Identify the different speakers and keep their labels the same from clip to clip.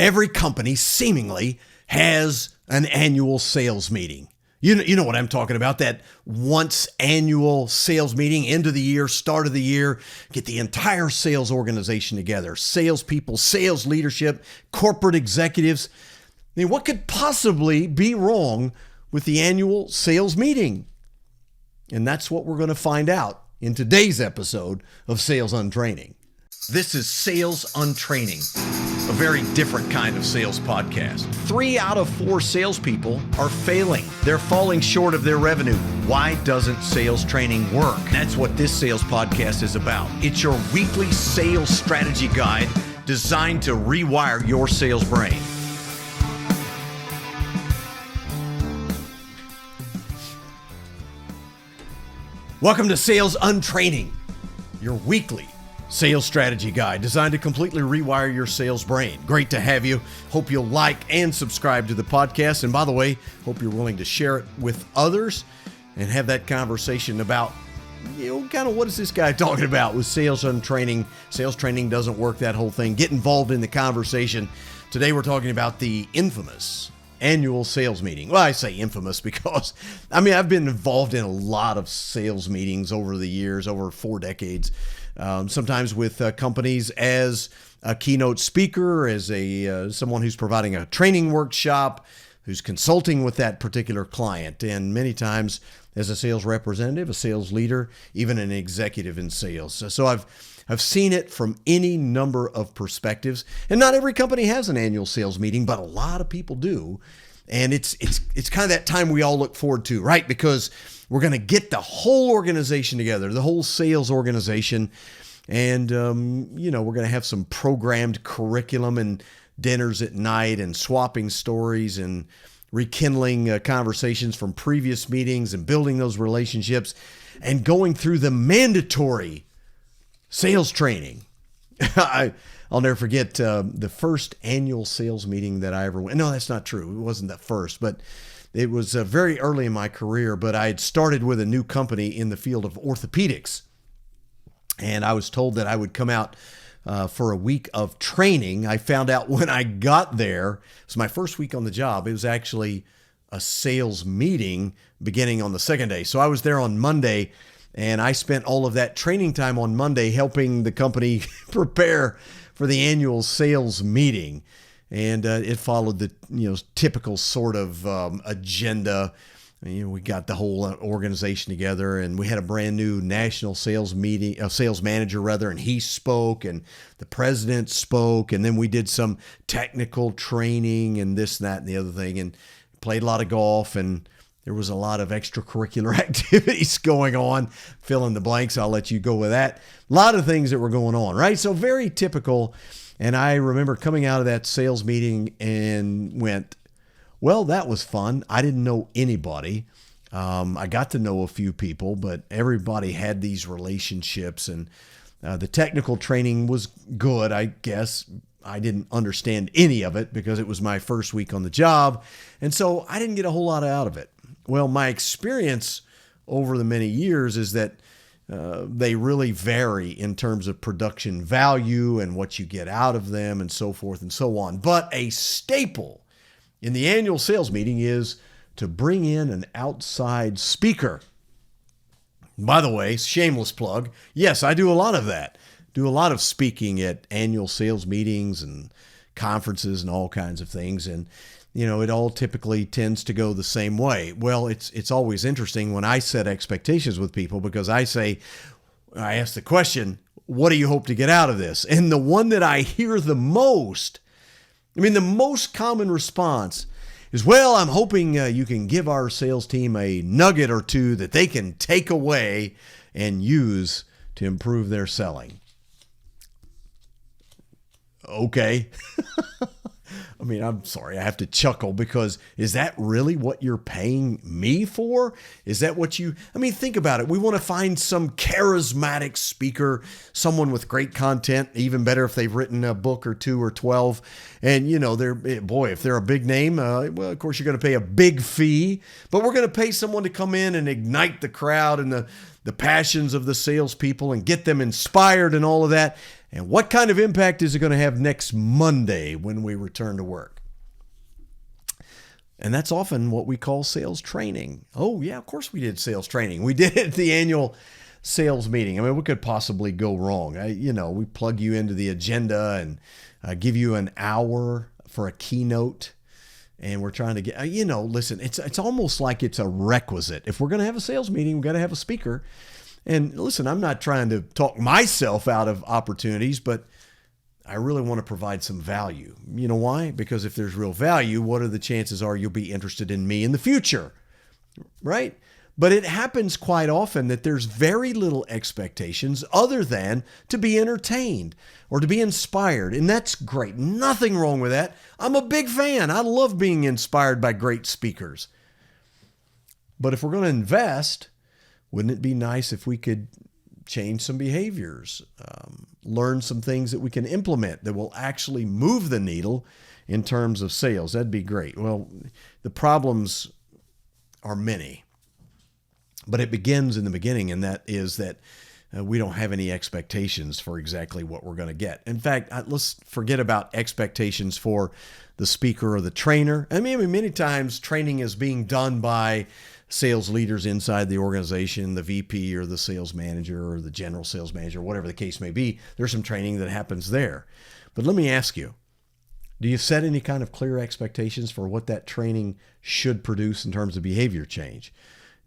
Speaker 1: Every company seemingly has an annual sales meeting. You know what I'm talking about, that once annual sales meeting, end of the year, start of the year, get the entire sales organization together, salespeople, sales leadership, corporate executives. I mean, what could possibly be wrong with the annual sales meeting? And that's what we're going to find out in today's episode of Sales Untraining. This is Sales Untraining, a very different kind of sales podcast. 3 out of 4 salespeople are failing. They're falling short of their revenue. Why doesn't sales training work? That's what this sales podcast is about. It's your weekly sales strategy guide designed to rewire your sales brain. Welcome to Sales Untraining, your weekly sales strategy guide designed to completely rewire your sales brain. Great to have you. Hope you'll like and subscribe to the podcast. And by the way, hope you're willing to share it with others and have that conversation about, kind of what is this guy talking about with Sales Untraining? Sales training doesn't work, that whole thing. Get involved in the conversation. Today we're talking about the infamous annual sales meeting. Well, I say infamous because, I've been involved in a lot of sales meetings over the years, over 4 decades, sometimes with companies as a keynote speaker, as someone who's providing a training workshop, who's consulting with that particular client, and many times as a sales representative, a sales leader, even an executive in sales. So I've seen it from any number of perspectives, and not every company has an annual sales meeting, but a lot of people do. And it's kind of that time we all look forward to, right? Because we're going to get the whole organization together, the whole sales organization, and we're going to have some programmed curriculum and dinners at night and swapping stories and rekindling conversations from previous meetings and building those relationships and going through the mandatory sales training. I'll never forget the first annual sales meeting that I ever went. No, that's not true. It wasn't the first, but it was very early in my career. But I had started with a new company in the field of orthopedics. And I was told that I would come out for a week of training. I found out when I got there, it was my first week on the job. It was actually a sales meeting beginning on the second day. So I was there on Monday, and I spent all of that training time on Monday helping the company prepare for the annual sales meeting. And it followed the typical sort of agenda. We got the whole organization together, and we had a brand new national sales manager, and he spoke, and the president spoke, and then we did some technical training and this, and that, and the other thing, and played a lot of golf, and there was a lot of extracurricular activities going on. Fill in the blanks. I'll let you go with that. A lot of things that were going on, right? So very typical. And I remember coming out of that sales meeting and went, well, that was fun. I didn't know anybody. I got to know a few people, but everybody had these relationships, and the technical training was good, I guess. I didn't understand any of it because it was my first week on the job, and so I didn't get a whole lot out of it. Well, my experience over the many years is that they really vary in terms of production value and what you get out of them and so forth and so on. But a staple in the annual sales meeting is to bring in an outside speaker. By the way, shameless plug. Yes, I do a lot of that. Do a lot of speaking at annual sales meetings and conferences and all kinds of things. And, it all typically tends to go the same way. Well, it's always interesting when I set expectations with people, because I ask the question, what do you hope to get out of this? And the one that I hear the most, the most common response is, well, I'm hoping you can give our sales team a nugget or two that they can take away and use to improve their selling. Okay. I'm sorry, I have to chuckle, because is that really what you're paying me for? Is that what think about it. We want to find some charismatic speaker, someone with great content, even better if they've written a book or 2 or 12. And, if they're a big name, well, of course, you're going to pay a big fee, but we're going to pay someone to come in and ignite the crowd and the passions of the salespeople and get them inspired and all of that. And what kind of impact is it going to have next Monday when we return to work? And that's often what we call sales training. Oh, yeah, of course we did sales training. We did it at the annual sales meeting. I mean, what could possibly go wrong? We plug you into the agenda and give you an hour for a keynote. And we're trying to get, listen, it's almost like it's a requisite. If we're going to have a sales meeting, we've got to have a speaker. And listen, I'm not trying to talk myself out of opportunities, but I really want to provide some value. You know why? Because if there's real value, what are the chances are you'll be interested in me in the future, right? But it happens quite often that there's very little expectations other than to be entertained or to be inspired. And that's great. Nothing wrong with that. I'm a big fan. I love being inspired by great speakers. But if we're going to invest, wouldn't it be nice if we could change some behaviors, learn some things that we can implement that will actually move the needle in terms of sales? That'd be great. Well, the problems are many. But it begins in the beginning, and that is that we don't have any expectations for exactly what we're going to get. In fact, let's forget about expectations for the speaker or the trainer. I mean, many times training is being done by sales leaders inside the organization, the VP or the sales manager or the general sales manager, whatever the case may be. There's some training that happens there. But let me ask you, do you set any kind of clear expectations for what that training should produce in terms of behavior change?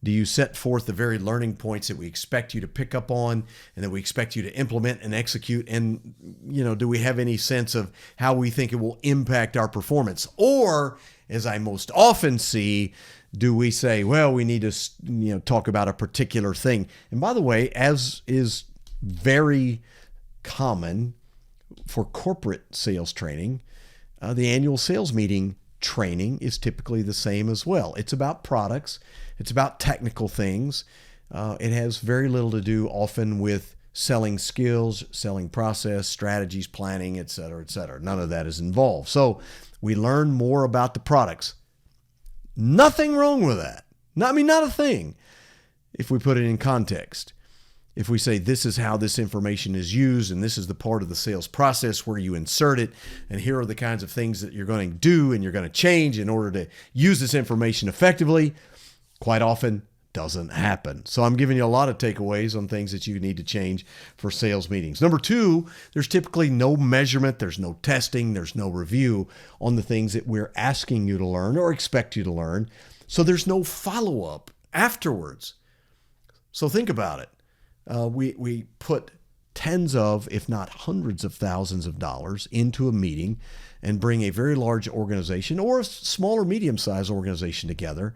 Speaker 1: Do you set forth the very learning points that we expect you to pick up on and that we expect you to implement and execute? And, do we have any sense of how we think it will impact our performance? Or, as I most often see, do we say, well, we need to, talk about a particular thing? And by the way, as is very common for corporate sales training, the annual sales meeting training is typically the same as well. It's about products. It's about technical things. It has very little to do often with selling skills, selling process, strategies, planning, et cetera, et cetera. None of that is involved. So we learn more about the products. Nothing wrong with that. Not a thing. If we put it in context, if we say this is how this information is used and this is the part of the sales process where you insert it, and here are the kinds of things that you're going to do and you're going to change in order to use this information effectively, quite often doesn't happen. So I'm giving you a lot of takeaways on things that you need to change for sales meetings. Number two, there's typically no measurement, there's no testing, there's no review on the things that we're asking you to learn or expect you to learn. So there's no follow-up afterwards. So think about it. We put tens of, if not hundreds of thousands of dollars into a meeting and bring a very large organization or a small or medium-sized organization together.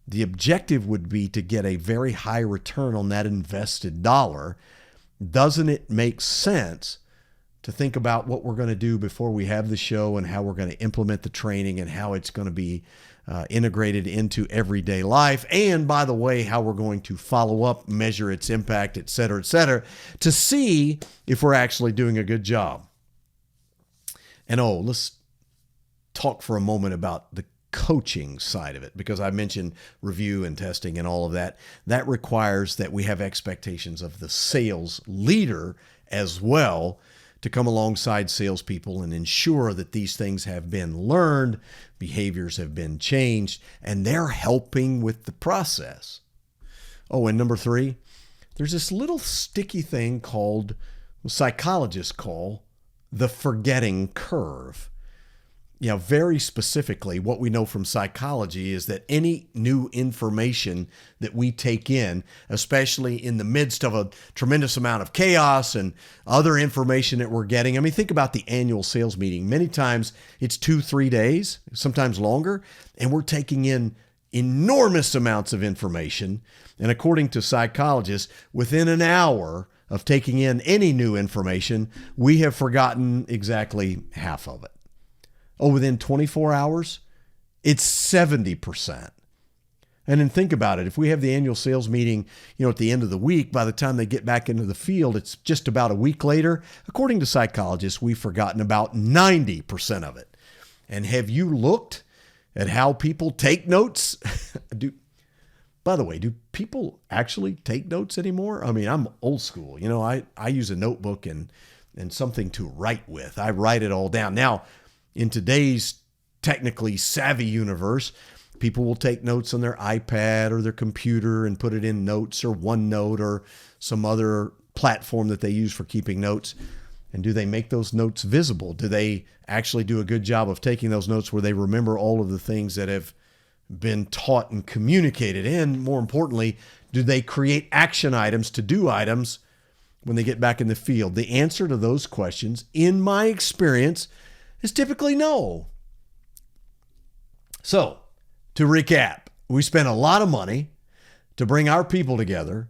Speaker 1: The objective would be to get a very high return on that invested dollar. Doesn't it make sense to think about what we're going to do before we have the show and how we're going to implement the training and how it's going to be integrated into everyday life? And by the way, how we're going to follow up, measure its impact, et cetera, to see if we're actually doing a good job. And let's talk for a moment about the coaching side of it, because I mentioned review and testing and all of that. That requires that we have expectations of the sales leader as well to come alongside salespeople and ensure that these things have been learned, behaviors have been changed, and they're helping with the process. Oh, and number three, there's this little sticky thing called, psychologists call, the forgetting curve. Very specifically, what we know from psychology is that any new information that we take in, especially in the midst of a tremendous amount of chaos and other information that we're getting. Think about the annual sales meeting. Many times it's 2-3 days, sometimes longer, and we're taking in enormous amounts of information. And according to psychologists, within an hour of taking in any new information, we have forgotten exactly half of it. Within 24 hours, it's 70%. And then think about it. If we have the annual sales meeting, at the end of the week, by the time they get back into the field, it's just about a week later. According to psychologists, we've forgotten about 90% of it. And have you looked at how people take notes? By the way, do people actually take notes anymore? I'm old school. I use a notebook and and something to write with. I write it all down. Now, in today's technically savvy universe, people will take notes on their iPad or their computer and put it in Notes or OneNote or some other platform that they use for keeping notes. And do they make those notes visible? Do they actually do a good job of taking those notes where they remember all of the things that have been taught and communicated? And more importantly, do they create action items, to-do items, when they get back in the field? The answer to those questions, in my experience, is typically no. So, to recap, we spend a lot of money to bring our people together,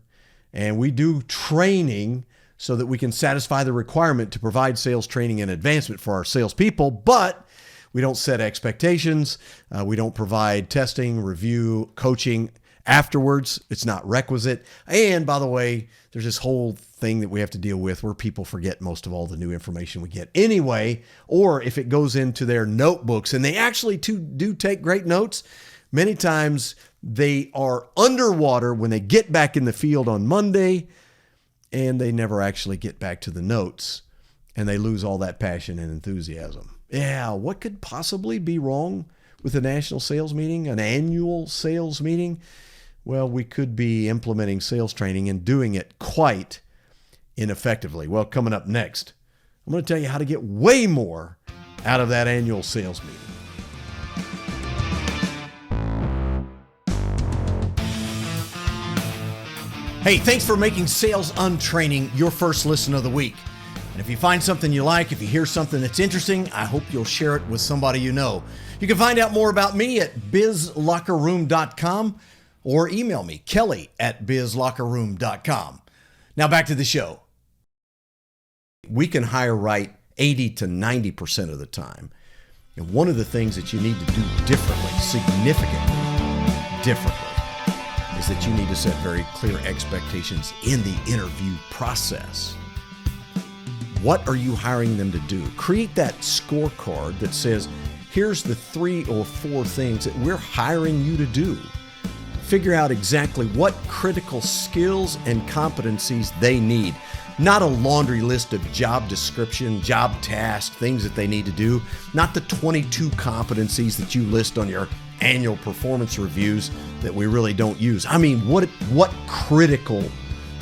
Speaker 1: and we do training so that we can satisfy the requirement to provide sales training and advancement for our salespeople, but we don't set expectations. We don't provide testing, review, coaching afterwards. It's not requisite. And by the way, there's this whole thing that we have to deal with where people forget most of all the new information we get anyway, or if it goes into their notebooks, and they actually do take great notes, many times they are underwater when they get back in the field on Monday, and they never actually get back to the notes, and they lose all that passion and enthusiasm. Yeah, what could possibly be wrong with a national sales meeting, an annual sales meeting? Well, we could be implementing sales training and doing it quite ineffectively. Well, coming up next, I'm going to tell you how to get way more out of that annual sales meeting. Hey, thanks for making Sales Untraining your first listen of the week. And if you find something you like, if you hear something that's interesting, I hope you'll share it with somebody you know. You can find out more about me at bizlockerroom.com or email me, kelly@bizlockerroom.com. Now back to the show. We can hire right 80 to 90% of the time. And one of the things that you need to do differently, significantly differently, is that you need to set very clear expectations in the interview process. What are you hiring them to do? Create that scorecard that says, here's the 3 or 4 things that we're hiring you to do. Figure out exactly what critical skills and competencies they need. Not a laundry list of job description, job tasks, things that they need to do. Not the 22 competencies that you list on your annual performance reviews that we really don't use. I mean, what critical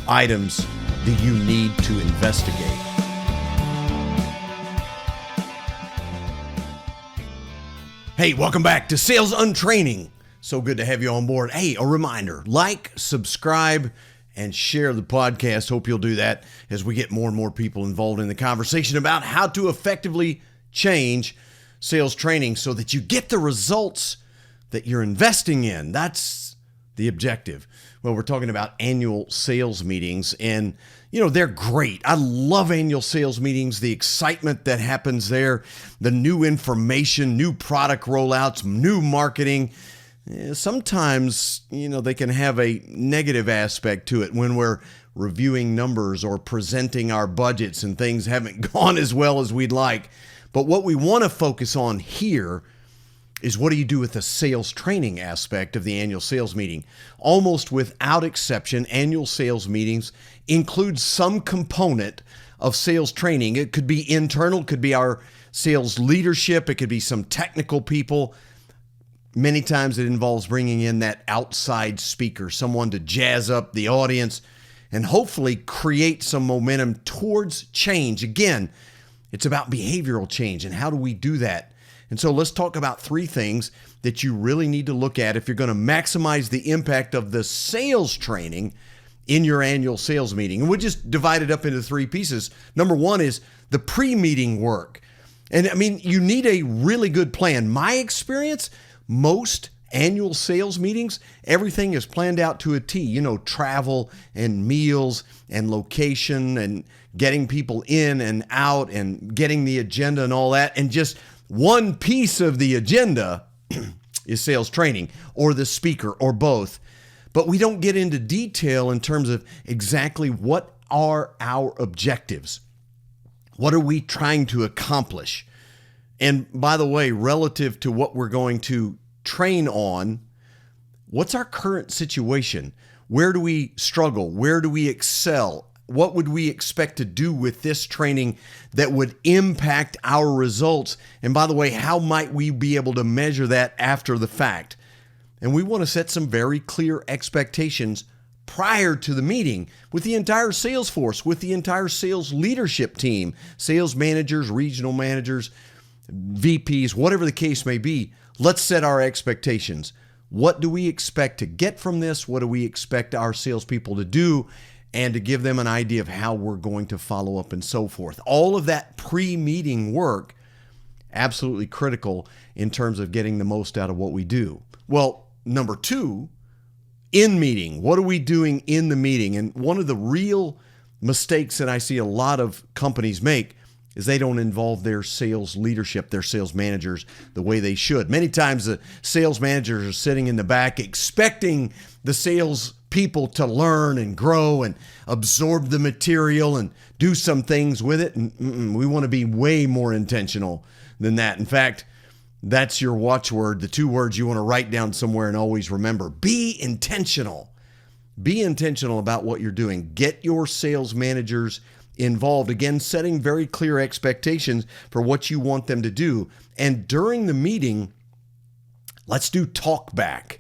Speaker 1: items do you need to investigate? Hey, welcome back to Sales Untraining. So good to have you on board. Hey, a reminder, like, subscribe, and share the podcast. Hope you'll do that as we get more and more people involved in the conversation about how to effectively change sales training so that you get the results that you're investing in. That's the objective. Well, we're talking about annual sales meetings, and they're great. I love annual sales meetings, the excitement that happens there, the new information, new product rollouts, new marketing. Sometimes, they can have a negative aspect to it when we're reviewing numbers or presenting our budgets and things haven't gone as well as we'd like. But what we want to focus on here is, what do you do with the sales training aspect of the annual sales meeting? Almost without exception, annual sales meetings include some component of sales training. It could be internal, it could be our sales leadership, it could be some technical people. Many times it involves bringing in that outside speaker, someone to jazz up the audience and hopefully create some momentum towards change. Again, it's about behavioral change, and how do we do that? And so let's talk about 3 things that you really need to look at if you're going to maximize the impact of the sales training in your annual sales meeting. And we'll just divide it up into 3 pieces. Number 1 is the pre-meeting work. And I mean, you need a really good plan. My experience, most annual sales meetings, everything is planned out to a T. Travel and meals and location and getting people in and out and getting the agenda and all that. And just one piece of the agenda is sales training, or the speaker, or both. But we don't get into detail in terms of exactly what are our objectives. What are we trying to accomplish? And by the way, relative to what we're going to train on, what's our current situation? Where do we struggle? Where do we excel? what would we expect to do with this training that would impact our results? And by the way, how might we be able to measure that after the fact? And we want to set some very clear expectations prior to the meeting with the entire sales force, with the entire sales leadership team, sales managers, regional managers, VPs, whatever the case may be. Let's set our expectations. What do we expect to get from this? What do we expect our salespeople to do? And to give them an idea of how we're going to follow up and so forth. All of that pre-meeting work, absolutely critical in terms of getting the most out of what we do. Well, number two, in meeting. What are we doing in the meeting? And one of the real mistakes that I see a lot of companies make is they don't involve their sales leadership, their sales managers, the way they should. Many times the sales managers are sitting in the back expecting the sales people to learn and grow and absorb the material and do some things with it. And we want to be way more intentional than that. In fact, that's your watchword, the two words you want to write down somewhere and always remember. Be intentional. Be intentional about what you're doing. Get your sales managers involved. Again, setting very clear expectations for what you want them to do. And during the meeting, let's do talk back.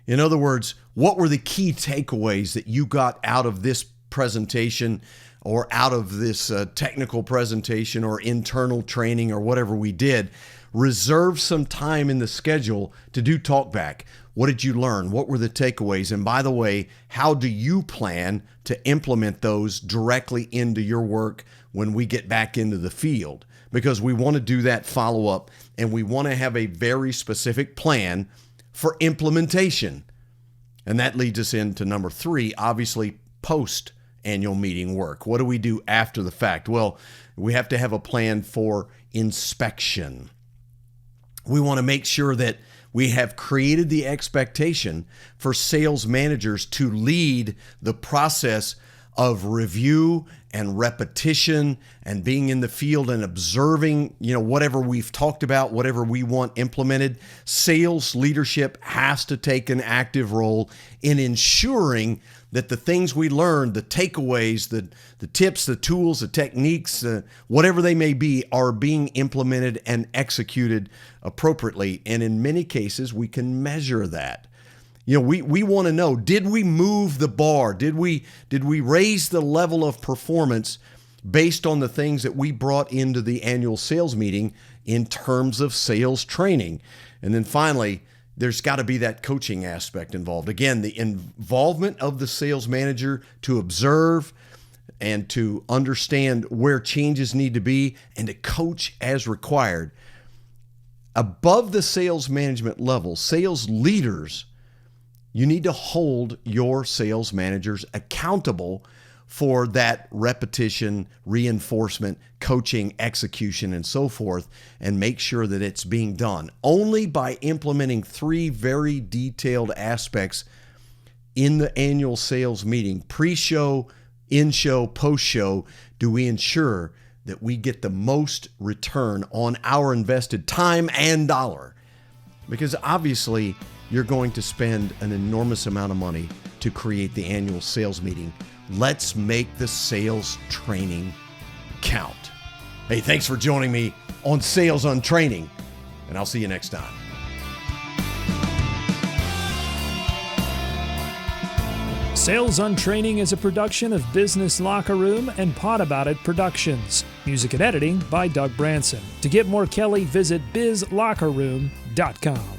Speaker 1: In other words, what were the key takeaways that you got out of this presentation or out of this technical presentation or internal training or whatever we did? Reserve some time in the schedule to do talk back. What did you learn? What were the takeaways? And by the way, how do you plan to implement those directly into your work when we get back into the field? Because we want to do that follow-up and we want to have a very specific plan for implementation. And that leads us into number three, obviously post-annual meeting work. What do we do after the fact? Well, we have to have a plan for inspection. We want to make sure that we have created the expectation for sales managers to lead the process of review and repetition and being in the field and observing, whatever we've talked about, whatever we want implemented. Sales leadership has to take an active role in ensuring that the things we learned, the takeaways, the tips, the tools, the techniques, whatever they may be, are being implemented and executed appropriately. And in many cases, we can measure that. We want to know, did we move the bar? Did we raise the level of performance based on the things that we brought into the annual sales meeting in terms of sales training? And then finally, there's got to be that coaching aspect involved. Again, the involvement of the sales manager to observe and to understand where changes need to be and to coach as required. Above the sales management level, sales leaders, you need to hold your sales managers accountable for that repetition, reinforcement, coaching, execution, and so forth, and make sure that it's being done. Only by implementing three very detailed aspects in the annual sales meeting, pre-show, in-show, post-show, do we ensure that we get the most return on our invested time and dollar. Because obviously, you're going to spend an enormous amount of money to create the annual sales meeting. Let's make the sales training count. Hey, thanks for joining me on Sales on Training, and I'll see you next time.
Speaker 2: Sales on Training is a production of Business Locker Room and Pod About It Productions. Music and editing by Doug Branson. To get more Kelly, visit bizlockerroom.com.